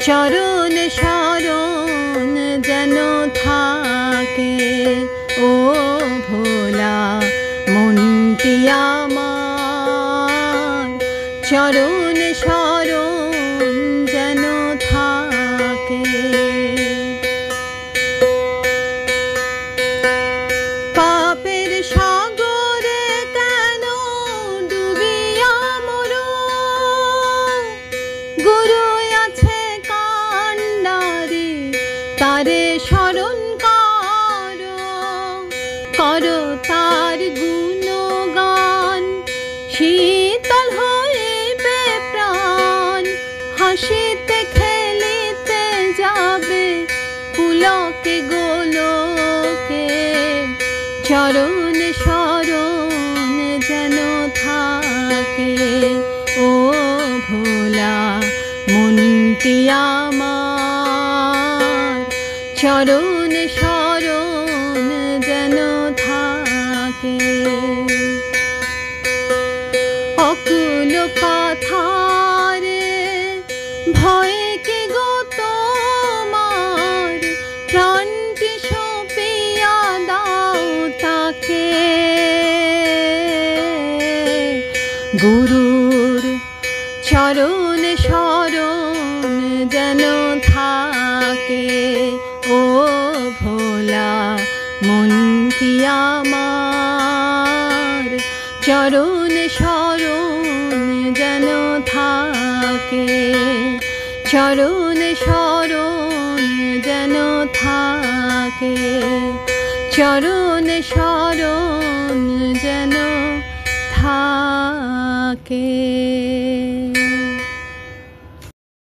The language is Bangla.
চরণ শরণ যেন থাকে ও ভোলা মনটি আমার, চরণ শরণ যেন থাকে। পাপের সাগরে কেন ডুবিয়া মরো, গুরু আছে কান্ডারে তারে স্মরণ করো, করো তার গুণগান, শীতল হইবে প্রাণ, হাসিতে খেলিতে যাবে পুলকে গোলকে, চরণ শরণ যেন থাকে ও ভোলা মনটি আমার, চরণ শরণ যেন থাকে। অকুল পাথারে ভয়ে কি গো তোমার, প্রাণটি সঁপিয়া দাও তাকে, গুরুর চরণ শরণ যেন থাকে ও ভোলা মনটি আমার, চরণ শরণ যেন থাকে, চরণ শরণ যেন থাকে, চরণ শরণ যেন থাকে।